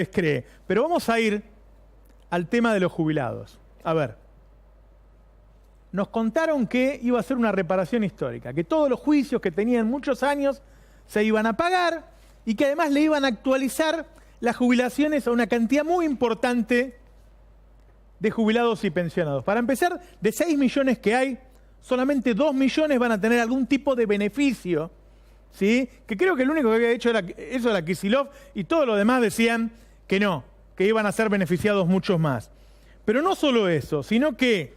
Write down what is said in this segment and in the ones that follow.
cree. Pero vamos a ir al tema de los jubilados. A ver, nos contaron que iba a ser una reparación histórica, que todos los juicios que tenían muchos años se iban a pagar y que además le iban a actualizar las jubilaciones a una cantidad muy importante de jubilados y pensionados. Para empezar, de 6 millones que hay, solamente 2 millones van a tener algún tipo de beneficio, ¿sí? Que creo que el único que había hecho eso era Kicillof, y todos los demás decían que no, que iban a ser beneficiados muchos más. Pero no solo eso, sino que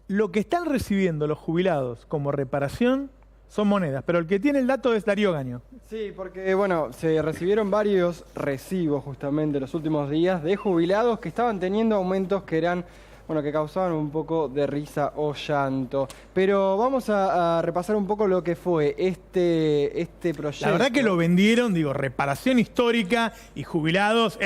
lo que están recibiendo los jubilados como reparación son monedas, pero el que tiene el dato es Darío Gaño. Sí, porque bueno, se recibieron varios recibos justamente los últimos días de jubilados que estaban teniendo aumentos que eran, bueno, que causaban un poco de risa o llanto. Pero vamos a repasar un poco lo que fue este proyecto. La verdad que lo vendieron, digo, reparación histórica y jubilados,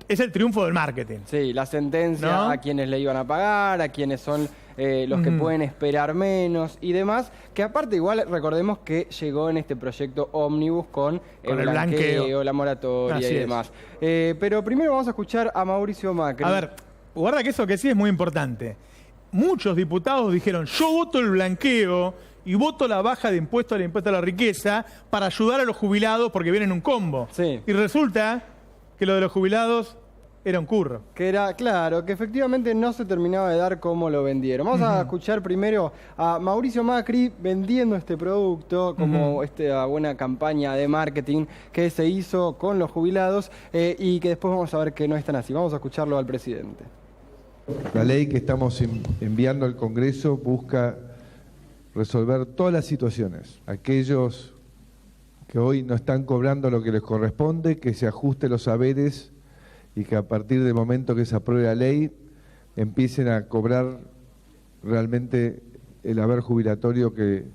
es el triunfo del marketing. Sí, la sentencia, ¿no? A quienes le iban a pagar, a quienes son los que pueden esperar menos y demás, que aparte igual recordemos que llegó en este proyecto ómnibus con el blanqueo, la moratoria Así y demás. Pero primero vamos a escuchar a Mauricio Macri. A ver, guarda que eso que sí es muy importante. Muchos diputados dijeron, yo voto el blanqueo y voto la baja de impuestos al impuesto a la riqueza para ayudar a los jubilados porque vienen un combo. Sí. Y resulta que lo de los jubilados era un curro. Que era, claro, que efectivamente no se terminaba de dar como lo vendieron. Vamos a escuchar primero a Mauricio Macri vendiendo este producto como esta buena campaña de marketing que se hizo con los jubilados y que después vamos a ver que no es tan así. Vamos a escucharlo al presidente. La ley que estamos enviando al Congreso busca resolver todas las situaciones. Aquellos que hoy no están cobrando lo que les corresponde, que se ajusten los saberes y que a partir del momento que se apruebe la ley empiecen a cobrar realmente el haber jubilatorio que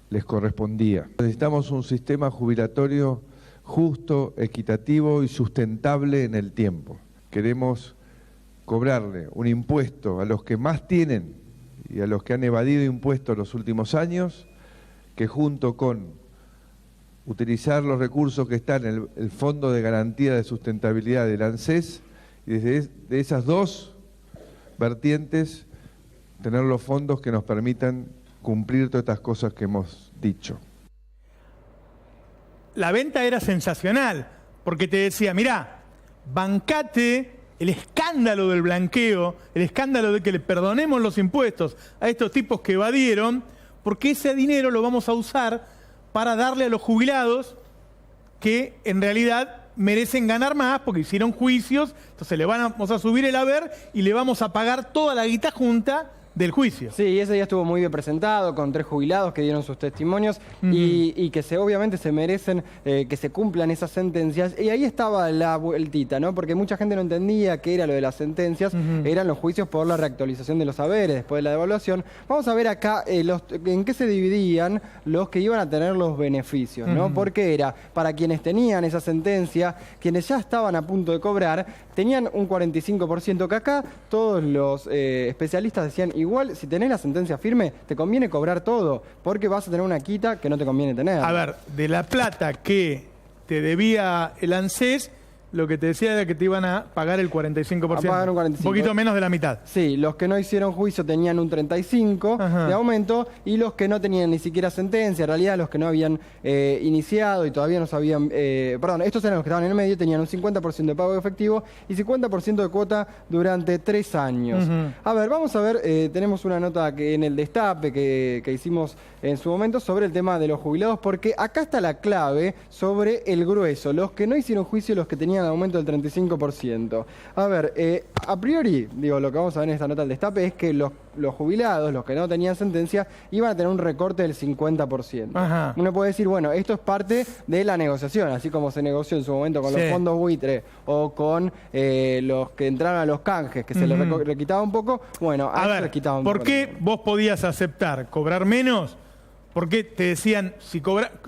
les correspondía. Necesitamos un sistema jubilatorio justo, equitativo y sustentable en el tiempo. Queremos cobrarle un impuesto a los que más tienen y a los que han evadido impuestos los últimos años, que junto con utilizar los recursos que están en el Fondo de Garantía de Sustentabilidad del ANSES, y desde de esas dos vertientes tener los fondos que nos permitan cumplir todas estas cosas que hemos dicho. La venta era sensacional, porque te decía, mirá, bancate el escándalo del blanqueo, el escándalo de que le perdonemos los impuestos a estos tipos que evadieron, porque ese dinero lo vamos a usar para darle a los jubilados que en realidad merecen ganar más porque hicieron juicios, entonces le vamos a subir el haber y le vamos a pagar toda la guita junta del juicio. Sí, ese día estuvo muy bien presentado, con 3 jubilados que dieron sus testimonios y que obviamente se merecen que se cumplan esas sentencias. Y ahí estaba la vueltita, ¿no? Porque mucha gente no entendía qué era lo de las sentencias, eran los juicios por la reactualización de los saberes después de la devaluación. Vamos a ver acá en qué se dividían los que iban a tener los beneficios, ¿no? Porque era para quienes tenían esa sentencia, quienes ya estaban a punto de cobrar, tenían un 45%, que acá todos los especialistas decían, igual, si tenés la sentencia firme, te conviene cobrar todo, porque vas a tener una quita que no te conviene tener. A ver, de la plata que te debía el ANSES, lo que te decía era que te iban a pagar el 45%. A pagar un 45%. Un poquito menos de la mitad. Sí, los que no hicieron juicio tenían un 35% de aumento y los que no tenían ni siquiera sentencia, en realidad los que no habían iniciado y todavía no sabían, perdón, estos eran los que estaban en el medio, tenían un 50% de pago efectivo y 50% de cuota durante 3 años. A ver, vamos a ver, tenemos una nota que en el Destape que hicimos en su momento sobre el tema de los jubilados, porque acá está la clave sobre el grueso, los que no hicieron juicio, los que tenían aumento del 35%. A ver, a priori, digo, lo que vamos a ver en esta nota del Destape es que los jubilados, los que no tenían sentencia, iban a tener un recorte del 50%. Uno puede decir, bueno, esto es parte de la negociación, así como se negoció en su momento con los fondos buitre o con los que entraron a los canjes, que se les requitaba un poco. Bueno, a ver, ¿por qué vos podías aceptar cobrar menos? Porque te decían, si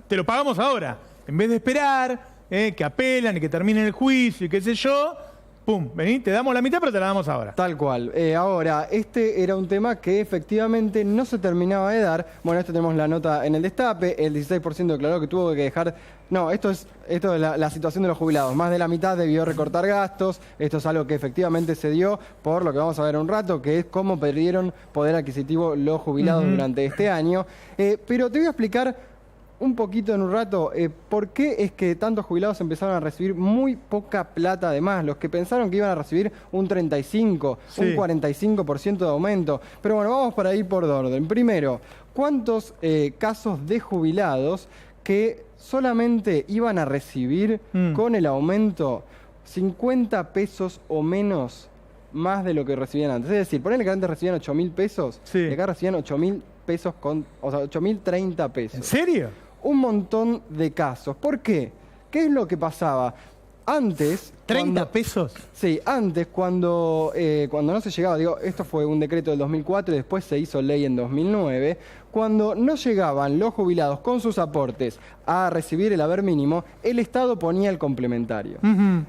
te lo pagamos ahora, en vez de esperar que apelan y que terminen el juicio y qué sé yo, pum, vení, te damos la mitad, pero te la damos ahora. Tal cual. Ahora, este era un tema que efectivamente no se terminaba de dar. Bueno, esto tenemos la nota en el destape. El 16% declaró que tuvo que dejar... No, esto es la situación de los jubilados. Más de la mitad debió recortar gastos. Esto es algo que efectivamente se dio por lo que vamos a ver un rato, que es cómo perdieron poder adquisitivo los jubilados durante este año. Pero te voy a explicar un poquito en un rato por qué es que tantos jubilados empezaron a recibir muy poca plata además. Los que pensaron que iban a recibir un 35, un 45% de aumento. Pero bueno, vamos para ir por orden. Primero, ¿cuántos casos de jubilados que solamente iban a recibir con el aumento 50 pesos o menos más de lo que recibían antes? Es decir, ponele que antes recibían 8.000 pesos y acá recibían 8.000 pesos o sea, 8.030 pesos. ¿En serio? Un montón de casos. ¿Por qué? ¿Qué es lo que pasaba? Antes... ¿30 pesos? Sí, antes cuando no se llegaba, digo, esto fue un decreto del 2004 y después se hizo ley en 2009, cuando no llegaban los jubilados con sus aportes a recibir el haber mínimo, el Estado ponía el complementario.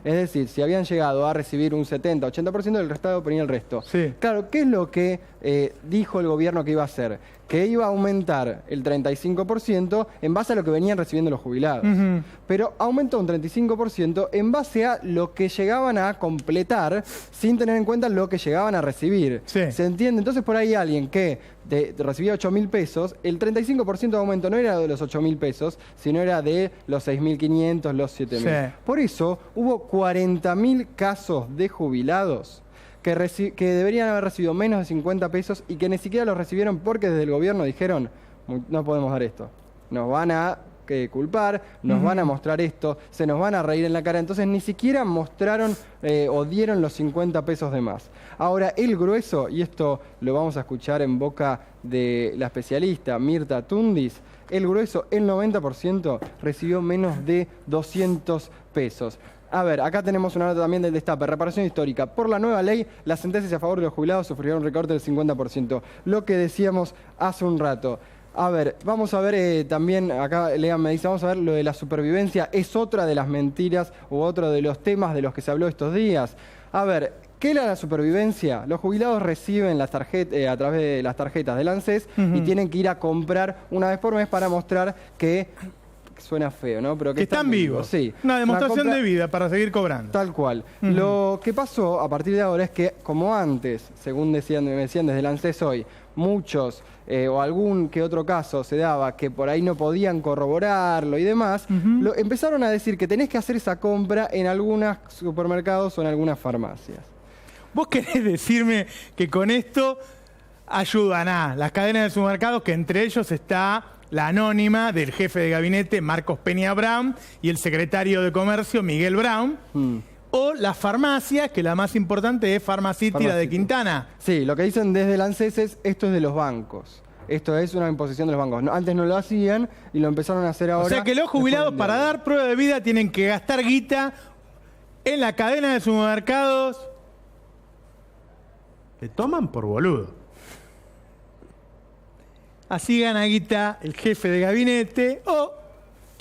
Es decir, si habían llegado a recibir un 70, 80%, el Estado ponía el resto. Sí. Claro, ¿qué es lo que dijo el gobierno que iba a hacer? Que iba a aumentar el 35% en base a lo que venían recibiendo los jubilados. Pero aumentó un 35% en base a lo que llegaban a completar sin tener en cuenta lo que llegaban a recibir. Sí. ¿Se entiende? Entonces por ahí alguien que recibía 8.000 pesos, el 35% de aumento no era de los 8.000 pesos, sino era de los 6.500, los 7.000. Sí. Por eso hubo 40.000 casos de jubilados que deberían haber recibido menos de 50 pesos y que ni siquiera los recibieron porque desde el gobierno dijeron, no podemos dar esto. Nos van a culpar, nos van a mostrar esto, se nos van a reír en la cara. Entonces ni siquiera mostraron o dieron los 50 pesos de más. Ahora, el grueso, y esto lo vamos a escuchar en boca de la especialista Mirta Tundis, el grueso, el 90%, recibió menos de 200 pesos. A ver, acá tenemos una nota también del destape. Reparación histórica. Por la nueva ley, las sentencias a favor de los jubilados sufrieron un recorte del 50%. Lo que decíamos hace un rato. A ver, vamos a ver también, acá Lean me dice, vamos a ver lo de la supervivencia. Es otra de las mentiras u otro de los temas de los que se habló estos días. A ver, ¿qué era la supervivencia? Los jubilados reciben las tarjetas a través de las tarjetas del ANSES y tienen que ir a comprar una vez por mes para mostrar que suena feo, ¿no? Pero que están vivos. Sí. Una demostración de vida para seguir cobrando. Tal cual. Lo que pasó a partir de ahora es que, como antes, según me decían desde el ANSES hoy, muchos o algún que otro caso se daba que por ahí no podían corroborarlo y demás, empezaron a decir que tenés que hacer esa compra en algunos supermercados o en algunas farmacias. ¿Vos querés decirme que con esto ayudan a las cadenas de supermercados, que entre ellos está la anónima del jefe de gabinete Marcos Peña Brown y el secretario de Comercio Miguel Brown? O las farmacias, que la más importante es Pharmacity, la de Quintana. Sí, lo que dicen desde el ANSES es esto es de los bancos. Esto es una imposición de los bancos. Antes no lo hacían y lo empezaron a hacer ahora. O sea que los jubilados para dar prueba de vida tienen que gastar guita en la cadena de supermercados. Te toman por boludo. Así gana guita el jefe de gabinete, o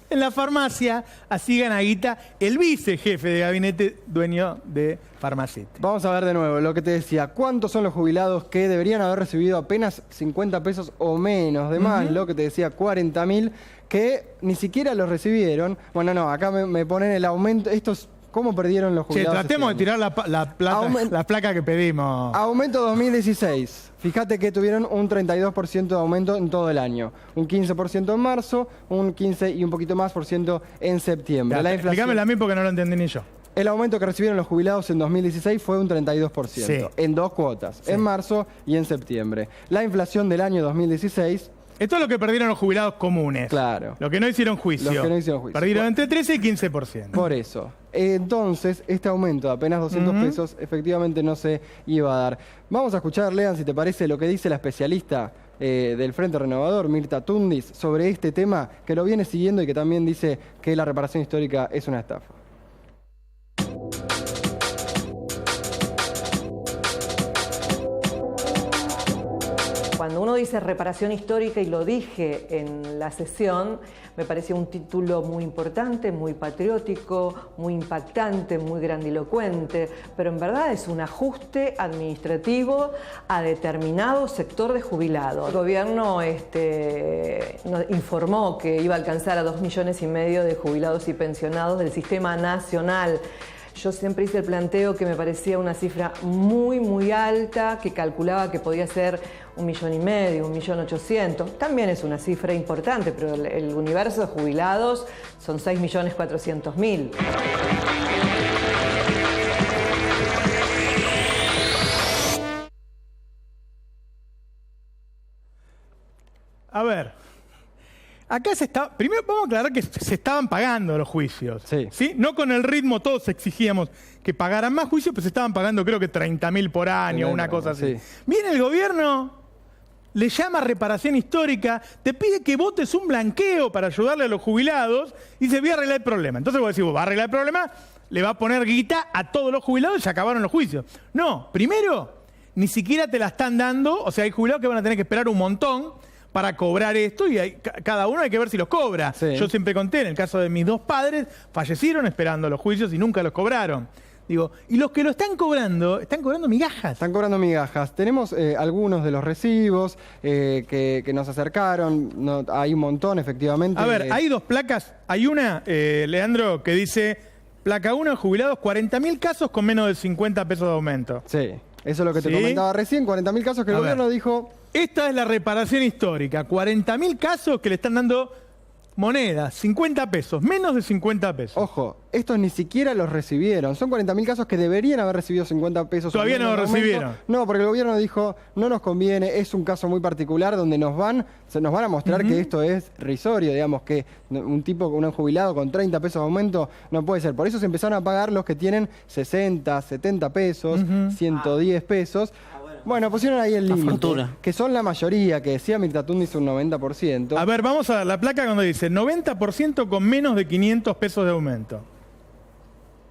en la farmacia, así gana guita el vicejefe de gabinete, dueño de Pharmacity. Vamos a ver de nuevo lo que te decía. ¿Cuántos son los jubilados que deberían haber recibido apenas 50 pesos o menos de más? Lo que te decía, 40.000, que ni siquiera los recibieron. Bueno, no, acá me ponen el aumento. Estos, ¿cómo perdieron los jubilados? Tratemos de tirar la placa que pedimos. Aumento 2016. Fíjate que tuvieron un 32% de aumento en todo el año. Un 15% en marzo, un 15% y un poquito más por ciento en septiembre. Explícamelo a mí porque no lo entendí ni yo. El aumento que recibieron los jubilados en 2016 fue un 32%, en dos cuotas, en marzo y en septiembre. La inflación del año 2016... Esto es lo que perdieron los jubilados comunes. Claro. Lo que no hicieron juicio. Los que no hicieron juicio. Perdieron entre 13 y 15%. Por eso. Entonces, este aumento de apenas 200 pesos efectivamente no se iba a dar. Vamos a escuchar, Lean, si te parece, lo que dice la especialista del Frente Renovador, Mirta Tundis, sobre este tema, que lo viene siguiendo y que también dice que la reparación histórica es una estafa. Cuando uno dice reparación histórica, y lo dije en la sesión, me parecía un título muy importante, muy patriótico, muy impactante, muy grandilocuente, pero en verdad es un ajuste administrativo a determinado sector de jubilados. El gobierno informó que iba a alcanzar a 2,5 millones de jubilados y pensionados del sistema nacional. Yo siempre hice el planteo que me parecía una cifra muy, muy alta, que calculaba que podía ser 1,5 millones, 1.800.000. También es una cifra importante, pero el universo de jubilados son 6.400.000. A ver. Acá primero vamos a aclarar que se estaban pagando los juicios. Sí. No con el ritmo, todos exigíamos que pagaran más juicios, pero se estaban pagando creo que 30.000 por año, una cosa así. Viene el gobierno, le llama reparación histórica, te pide que votes un blanqueo para ayudarle a los jubilados y dice, voy a arreglar el problema. Entonces vos decís, va a arreglar el problema, le va a poner guita a todos los jubilados y se acabaron los juicios. No, primero, ni siquiera te la están dando, o sea, hay jubilados que van a tener que esperar un montón para cobrar esto y cada uno hay que ver si los cobra. Sí. Yo siempre conté, en el caso de mis 2 padres, fallecieron esperando los juicios y nunca los cobraron. Digo, y los que lo están cobrando migajas. Están cobrando migajas. Tenemos algunos de los recibos que nos acercaron. No, hay un montón, efectivamente. A ver, hay 2 placas. Hay una, Leandro, que dice, placa 1, jubilados, 40.000 casos con menos de 50 pesos de aumento. Sí, eso es lo que te comentaba recién, 40.000 casos que el gobierno dijo... Esta es la reparación histórica, 40.000 casos que le están dando monedas, 50 pesos, menos de 50 pesos. Ojo, estos ni siquiera los recibieron. Son 40.000 casos que deberían haber recibido 50 pesos. Todavía no los recibieron. No, porque el gobierno dijo, no nos conviene, es un caso muy particular donde nos van a mostrar que esto es risorio, digamos, que un jubilado con 30 pesos de aumento no puede ser. Por eso se empezaron a pagar los que tienen 60, 70 pesos, 110 pesos. Bueno, pusieron ahí el límite, que son la mayoría, que decía Mirta Tundiz un 90%. A ver, vamos a la placa cuando dice 90% con menos de 500 pesos de aumento.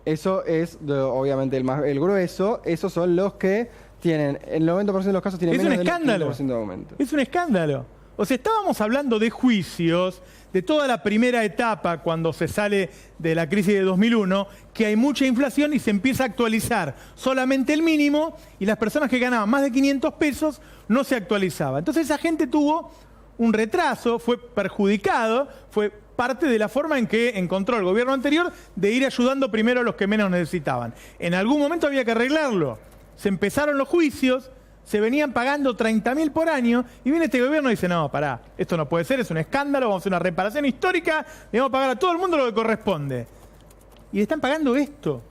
Eso es, obviamente, el grueso. Esos son los que tienen, el 90% de los casos tienen menos del 500% de aumento. Es un escándalo. O sea, estábamos hablando de juicios, de toda la primera etapa cuando se sale de la crisis de 2001, que hay mucha inflación y se empieza a actualizar solamente el mínimo y las personas que ganaban más de 500 pesos no se actualizaba. Entonces esa gente tuvo un retraso, fue perjudicado, fue parte de la forma en que encontró el gobierno anterior de ir ayudando primero a los que menos necesitaban. En algún momento había que arreglarlo. Se empezaron los juicios, se venían pagando 30.000 por año y viene este gobierno y dice, no, pará, esto no puede ser, es un escándalo, vamos a hacer una reparación histórica, le vamos a pagar a todo el mundo lo que corresponde. Y le están pagando esto.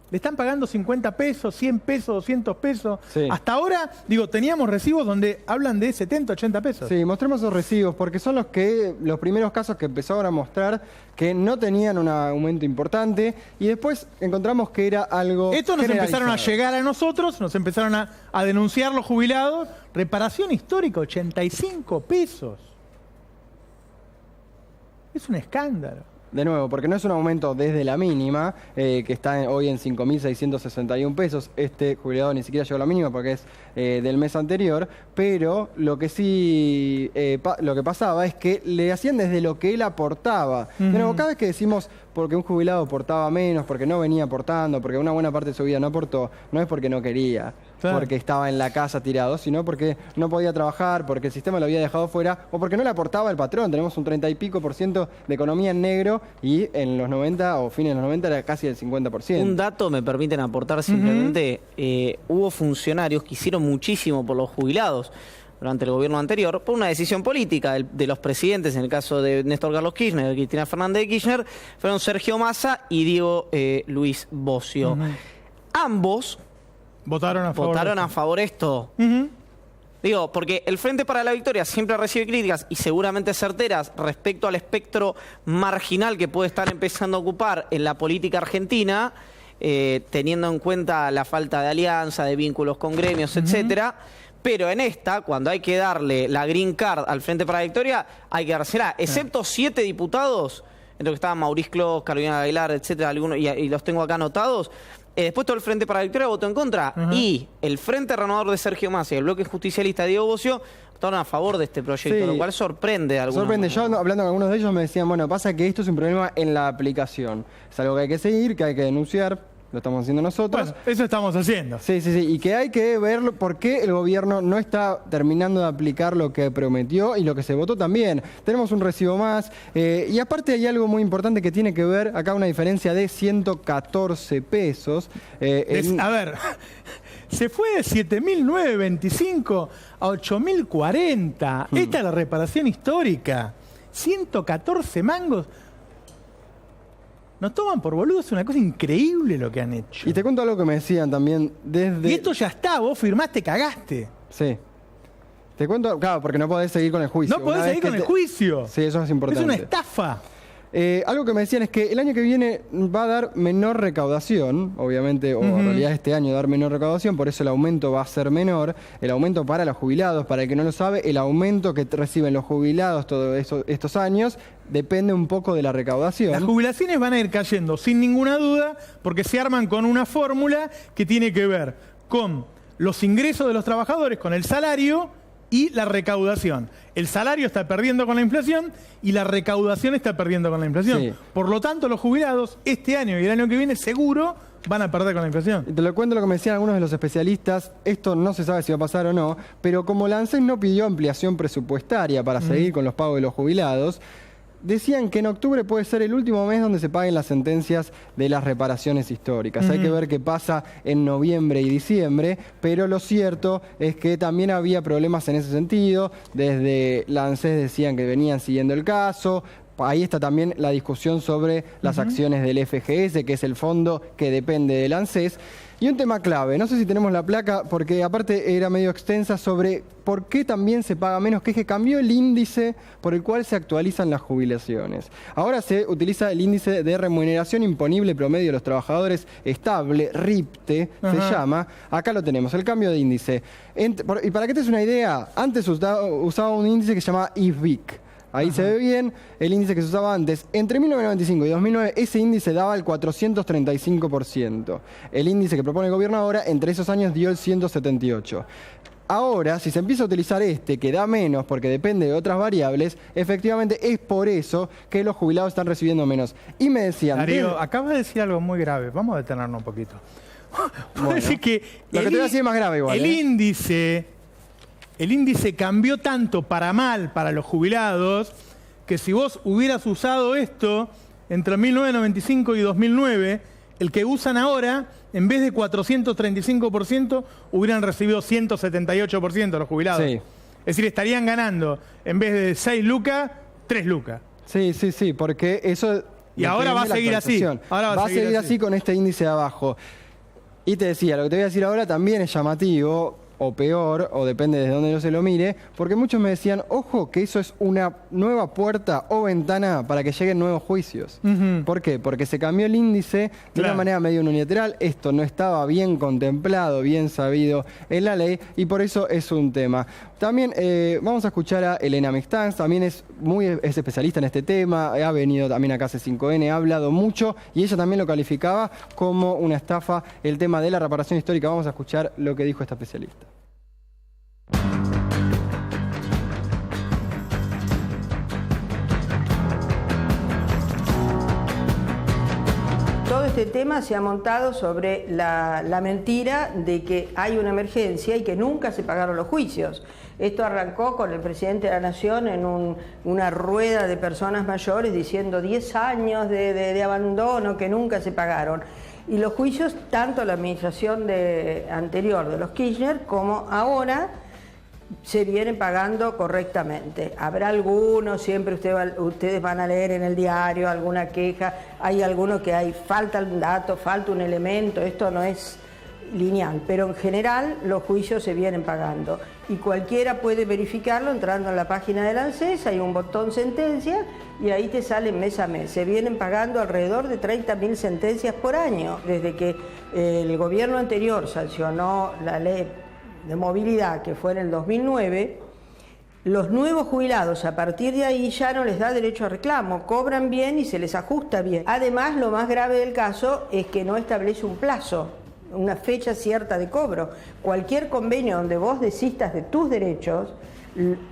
Le están pagando 50 pesos, 100 pesos, 200 pesos. Sí. Hasta ahora, teníamos recibos donde hablan de 70, 80 pesos. Sí, mostremos esos recibos, porque son los primeros casos que empezaron a mostrar que no tenían un aumento importante y después encontramos que era algo Estos nos empezaron a llegar a nosotros, nos empezaron a denunciar los jubilados. Reparación histórica, 85 pesos. Es un escándalo. De nuevo, porque no es un aumento desde la mínima, que está hoy en 5.661 pesos. Este jubilado ni siquiera llegó a la mínima porque es del mes anterior, pero lo que sí, lo que pasaba es que le hacían desde lo que él aportaba. De nuevo, cada vez que decimos porque un jubilado aportaba menos, porque no venía aportando, porque una buena parte de su vida no aportó, no es porque no quería, porque estaba en la casa tirado, sino porque no podía trabajar, porque el sistema lo había dejado fuera, o porque no le aportaba el patrón. Tenemos un 30 y pico % de economía en negro y en los 90 o fines de los 90 era casi el 50%. Un dato me permiten aportar simplemente, hubo funcionarios que hicieron muchísimo por los jubilados durante el gobierno anterior, por una decisión política de los presidentes, en el caso de Néstor Carlos Kirchner, de Cristina Fernández de Kirchner, fueron Sergio Massa y Diego Luis Bocio. Ambos votaron a favor de esto. Porque el Frente para la Victoria siempre recibe críticas y seguramente certeras respecto al espectro marginal que puede estar empezando a ocupar en la política argentina, teniendo en cuenta la falta de alianza, de vínculos con gremios, etcétera. Pero en esta, cuando hay que darle la green card al Frente para la Victoria, hay que dársela. Excepto 7 diputados entre los que estaban Mauricio Clos, Carolina Aguilar, etcétera, algunos, y los tengo acá anotados. Después todo el Frente para la Victoria votó en contra. Y el Frente Renovador de Sergio Massa y el Bloque Justicialista de Diego Bocio votaron a favor de este proyecto, lo cual sorprende a algunos. Sorprende. Yo hablando con algunos de ellos me decían, bueno, pasa que esto es un problema en la aplicación. Es algo que hay que seguir, que hay que denunciar. Lo estamos haciendo nosotros. Bueno, eso estamos haciendo. Sí. Y que hay que ver por qué el gobierno no está terminando de aplicar lo que prometió y lo que se votó también. Tenemos un recibo más. Y aparte hay algo muy importante que tiene que ver, acá una diferencia de 114 pesos. A ver, se fue de 7.925 a 8.040. Esta es la reparación histórica. 114 mangos. Nos toman por boludos, es una cosa increíble lo que han hecho. Y te cuento algo que me decían también desde... Y esto ya está, vos firmaste, cagaste. Sí. Te cuento, claro, porque no podés seguir con el juicio. No podés seguir con el juicio. Sí, eso es importante. Es una estafa. Algo que me decían es que el año que viene va a dar menor recaudación, obviamente, o en realidad este año dar menor recaudación, por eso el aumento va a ser menor. El aumento para los jubilados, para el que no lo sabe, el aumento que reciben los jubilados todos estos años depende un poco de la recaudación. Las jubilaciones van a ir cayendo sin ninguna duda porque se arman con una fórmula que tiene que ver con los ingresos de los trabajadores, con el salario y la recaudación. El salario está perdiendo con la inflación y la recaudación está perdiendo con la inflación. Sí. Por lo tanto, los jubilados este año y el año que viene seguro van a perder con la inflación. Te lo cuento lo que me decían algunos de los especialistas, esto no se sabe si va a pasar o no, pero como la ANSES no pidió ampliación presupuestaria para seguir con los pagos de los jubilados, decían que en octubre puede ser el último mes donde se paguen las sentencias de las reparaciones históricas. Hay que ver qué pasa en noviembre y diciembre, pero lo cierto es que también había problemas en ese sentido. Desde la ANSES decían que venían siguiendo el caso. Ahí está también la discusión sobre las acciones del FGS, que es el fondo que depende del ANSES. Y un tema clave, no sé si tenemos la placa, porque aparte era medio extensa, sobre por qué también se paga menos, que es que cambió el índice por el cual se actualizan las jubilaciones. Ahora se utiliza el índice de remuneración imponible promedio de los trabajadores estable, RIPTE, se llama. Acá lo tenemos, el cambio de índice. Y para que te des una idea, antes usaba un índice que se llamaba IFBIC. Ahí se ve bien el índice que se usaba antes. Entre 1995 y 2009 ese índice daba el 435%. El índice que propone el gobierno ahora entre esos años dio el 178%. Ahora, si se empieza a utilizar este, que da menos porque depende de otras variables, efectivamente es por eso que los jubilados están recibiendo menos. Y me decían... Darío, acabas de decir algo muy grave. Vamos a detenernos un poquito. Bueno, decir que lo que te voy a decir es más grave igual. El índice cambió tanto para mal para los jubilados que si vos hubieras usado esto entre 1995 y 2009, el que usan ahora, en vez de 435%, hubieran recibido 178% los jubilados. Sí. Es decir, estarían ganando, en vez de 6 lucas, 3 lucas. Sí, porque eso... Y ahora va a seguir así. Va a seguir así con este índice de abajo. Y te decía, lo que te voy a decir ahora también es llamativo, o peor, o depende de dónde no se lo mire, porque muchos me decían, ojo, que eso es una nueva puerta o ventana para que lleguen nuevos juicios. ¿Por qué? Porque se cambió el índice de una manera medio unilateral, esto no estaba bien contemplado, bien sabido en la ley, y por eso es un tema. También vamos a escuchar a Elena Mixtans, también es especialista en este tema, ha venido también acá a C5N, ha hablado mucho, y ella también lo calificaba como una estafa el tema de la reparación histórica. Vamos a escuchar lo que dijo esta especialista. Todo este tema se ha montado sobre la mentira de que hay una emergencia y que nunca se pagaron los juicios. Esto arrancó con el presidente de la Nación en una rueda de personas mayores diciendo 10 años de abandono que nunca se pagaron. Y los juicios, tanto la administración anterior de los Kirchner como ahora, se vienen pagando correctamente. Habrá algunos, siempre ustedes van a leer en el diario alguna queja, hay algunos que falta un dato, falta un elemento, esto no es lineal, pero en general los juicios se vienen pagando y cualquiera puede verificarlo entrando en la página del ANSES, hay un botón sentencia y ahí te sale mes a mes. Se vienen pagando alrededor de 30.000 sentencias por año, desde que el gobierno anterior sancionó la ley de movilidad, que fue en el 2009, Los nuevos jubilados a partir de ahí ya no les da derecho a reclamo, cobran bien y se les ajusta bien. Además, lo más grave del caso es que no establece un plazo, una fecha cierta de cobro. Cualquier convenio donde vos desistas de tus derechos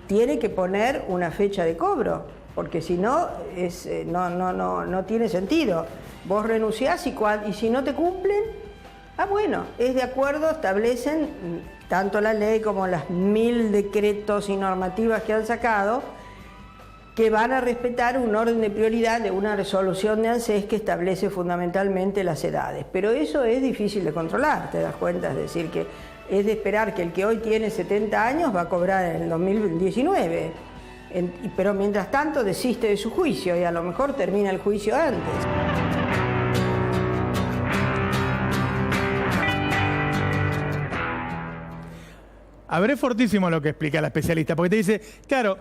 tiene que poner una fecha de cobro, porque si no, no tiene sentido. Vos renunciás y si no te cumplen, bueno, es de acuerdo, establecen tanto la ley como las 1000 decretos y normativas que han sacado, que van a respetar un orden de prioridad de una resolución de ANSES que establece fundamentalmente las edades. Pero eso es difícil de controlar, te das cuenta, es decir, que es de esperar que el que hoy tiene 70 años va a cobrar en el 2019, pero mientras tanto desiste de su juicio y a lo mejor termina el juicio antes. A ver, es fortísimo lo que explica la especialista, porque te dice, claro,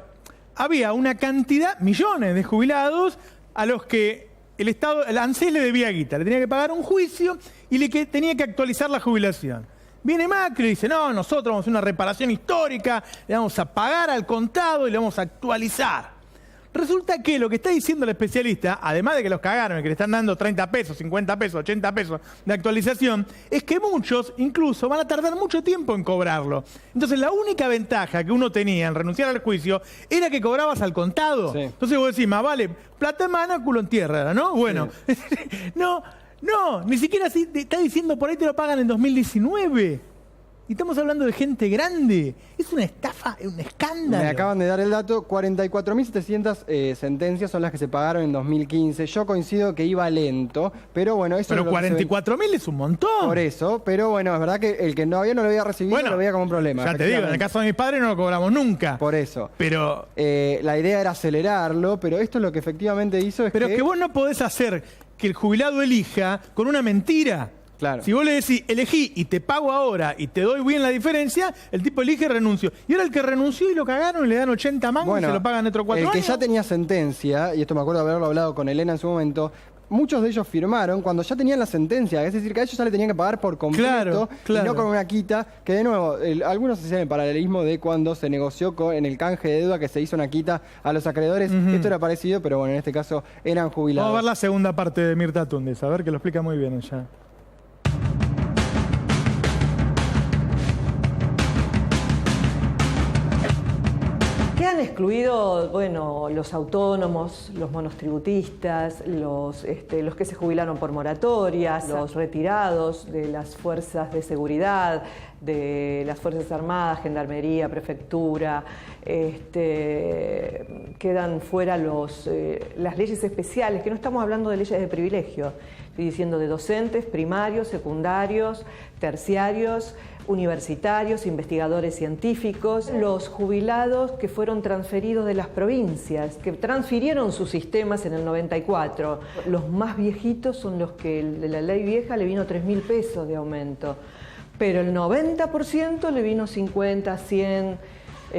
había una cantidad, millones de jubilados a los que el Estado, el ANSES le debía guita, le tenía que pagar un juicio y tenía que actualizar la jubilación. Viene Macri y dice, no, nosotros vamos a hacer una reparación histórica, le vamos a pagar al contado y le vamos a actualizar. Resulta que lo que está diciendo el especialista, además de que los cagaron y que le están dando 30 pesos, 50 pesos, 80 pesos de actualización, es que muchos incluso van a tardar mucho tiempo en cobrarlo. Entonces la única ventaja que uno tenía en renunciar al juicio era que cobrabas al contado. Sí. Entonces vos decís, más vale plata en mano, culo en tierra, ¿no? Bueno, sí. No, ni siquiera así te está diciendo por ahí te lo pagan en 2019. Y estamos hablando de gente grande. Es una estafa, es un escándalo. Me acaban de dar el dato, 44.700 sentencias son las que se pagaron en 2015. Yo coincido que iba lento, pero bueno, eso... Pero 44.000 es un montón. Por eso, pero bueno, es verdad que el que no lo había recibido lo veía como un problema. Ya te digo, en el caso de mis padres no lo cobramos nunca. Por eso. Pero... la idea era acelerarlo, pero esto lo que efectivamente hizo es Pero que vos no podés hacer que el jubilado elija con una mentira. Claro. Si vos le decís, elegí y te pago ahora y te doy bien la diferencia, el tipo elige y renuncio. Y ahora el que renunció y lo cagaron, le dan 80 mangos y se lo pagan otro 4 años. El que ya tenía sentencia, y esto me acuerdo de haberlo hablado con Elena en su momento, muchos de ellos firmaron cuando ya tenían la sentencia, es decir, que a ellos ya le tenían que pagar por completo y no con una quita, que de nuevo, algunos hacían el paralelismo de cuando se negoció en el canje de deuda que se hizo una quita a los acreedores. Esto era parecido, pero bueno, en este caso eran jubilados. Vamos a ver la segunda parte de Mirta Túndez, a ver que lo explica muy bien ella. Han excluido, bueno, los autónomos, los monotributistas, los que se jubilaron por moratorias, los retirados de las fuerzas de seguridad, de las Fuerzas Armadas, Gendarmería, Prefectura. Quedan fuera las leyes especiales, que no estamos hablando de leyes de privilegio, estoy diciendo de docentes, primarios, secundarios, terciarios, universitarios, investigadores científicos, los jubilados que fueron transferidos de las provincias, que transfirieron sus sistemas en el 94. Los más viejitos son los que de la ley vieja le vino 3.000 pesos de aumento, pero el 90% le vino 50, 100,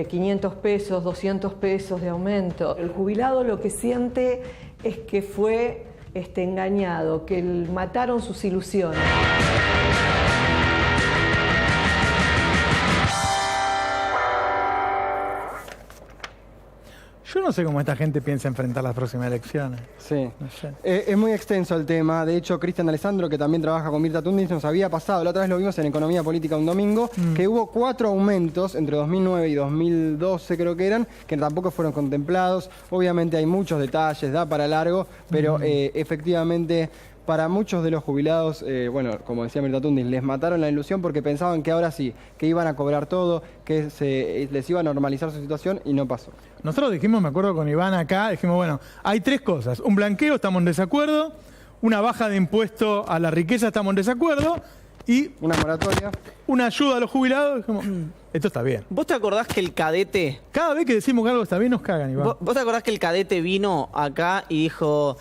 500 pesos, 200 pesos de aumento. El jubilado lo que siente es que fue engañado, que mataron sus ilusiones. Yo no sé cómo esta gente piensa enfrentar las próximas elecciones. Sí. No sé. Es muy extenso el tema. De hecho, Cristian Alessandro, que también trabaja con Mirta Túndez, nos había pasado, la otra vez lo vimos en Economía Política un domingo, que hubo 4 aumentos entre 2009 y 2012, creo que eran, que tampoco fueron contemplados. Obviamente hay muchos detalles, da para largo, pero efectivamente... Para muchos de los jubilados, bueno, como decía Mirta Túndez, les mataron la ilusión porque pensaban que ahora sí, que iban a cobrar todo, que les iba a normalizar su situación y no pasó. Nosotros dijimos, me acuerdo con Iván acá, dijimos, bueno, hay 3 cosas. Un blanqueo, estamos en desacuerdo. Una baja de impuesto a la riqueza, estamos en desacuerdo. Y una moratoria. Una ayuda a los jubilados. Dijimos, esto está bien. ¿Vos te acordás que el cadete... Cada vez que decimos que algo está bien, nos cagan, Iván. ¿Vos te acordás que el cadete vino acá y dijo...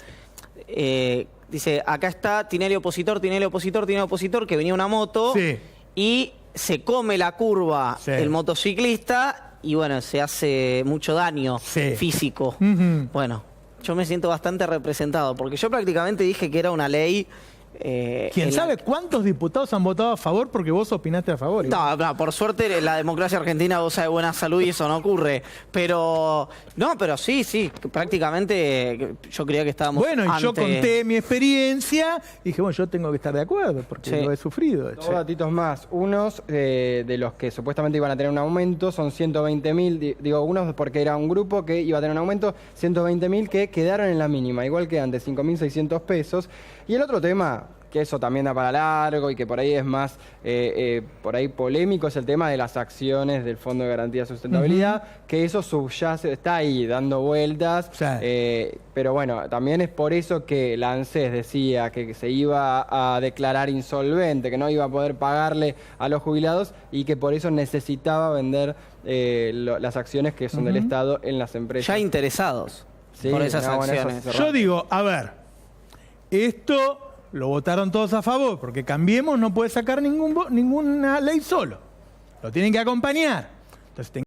dice, acá está Tinelli opositor, que venía una moto y se come la curva el motociclista y bueno, se hace mucho daño físico. Bueno, yo me siento bastante representado porque yo prácticamente dije que era una ley ¿Quién sabe cuántos diputados han votado a favor porque vos opinaste a favor? No, por suerte la democracia argentina goza de buena salud y eso no ocurre. Pero sí, prácticamente yo creía que estábamos Bueno, y yo conté mi experiencia y dije, bueno, yo tengo que estar de acuerdo porque lo he sufrido. Dos datitos más. Unos de los que supuestamente iban a tener un aumento son 120.000, digo unos porque era un grupo que iba a tener un aumento, 120.000 que quedaron en la mínima, igual que antes, 5.600 pesos. Y el otro tema, que eso también da para largo y que por ahí es más por ahí polémico, es el tema de las acciones del Fondo de Garantía de Sustentabilidad, que eso subyace, está ahí dando vueltas, pero bueno, también es por eso que la ANSES decía que se iba a declarar insolvente, que no iba a poder pagarle a los jubilados y que por eso necesitaba vender las acciones que son del Estado en las empresas. Ya interesados por esas acciones. Yo digo, a ver, esto lo votaron todos a favor, porque Cambiemos no puede sacar ninguna ley solo. Lo tienen que acompañar. Entonces